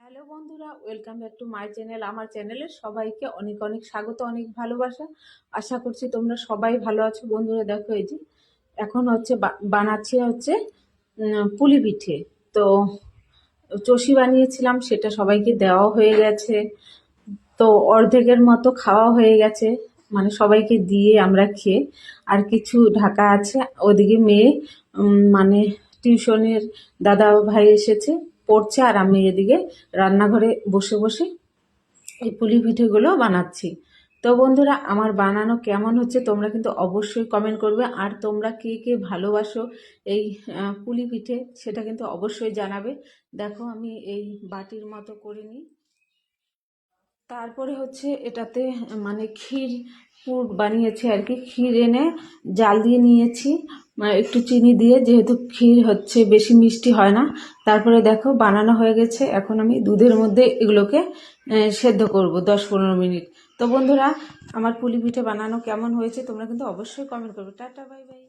Hello বন্ধুরা, welcome back to my channel. আমার চ্যানেলে সবাইকে অনেক অনেক স্বাগত, অনেক ভালোবাসা। আশা করছি তোমরা সবাই ভালো আছো। বন্ধুরা দেখো, এই যে এখন হচ্ছে বানাচ্ছি হচ্ছে পুলি পিঠে। তো চষি বানিয়েছিলাম, সেটা সবাইকে দেওয়া হয়ে গেছে। তো অর্ধেকের মতো খাওয়া হয়ে গেছে, মানে সবাইকে দিয়ে আমরা খেয়ে আর কিছু ঢাকা আছে। ওদিকে মেয়ে মানে টিউশনের দাদা ভাই এসেছে, পড়ছে, আর আমি এদিকে রান্নাঘরে বসে বসে এই পুলি পিঠেগুলো বানাচ্ছি। তো বন্ধুরা, আমার বানানো কেমন হচ্ছে তোমরা কিন্তু অবশ্যই কমেন্ট করবে। আর তোমরা কে কে ভালোবাসো এই পুলি পিঠে, সেটা কিন্তু অবশ্যই জানাবে। দেখো, আমি এই বাটির মতো করে নিই। তারপরে হচ্ছে এটাতে মানে ক্ষীর পুর বানিয়েছি আর কি। ক্ষীর এনে জাল দিয়ে নিয়েছি, মানে একটু চিনি দিয়ে, যেহেতু ক্ষীর হচ্ছে বেশি মিষ্টি হয় না। তারপরে দেখো বানানো হয়ে গেছে। এখন আমি দুধের মধ্যে এগুলোকে সেদ্ধ করব 10-15 মিনিট। তো বন্ধুরা, আমার পুলি পিঠে বানানো কেমন হয়েছে তোমরা কিন্তু অবশ্যই কমেন্ট করবে। Tata, bye bye.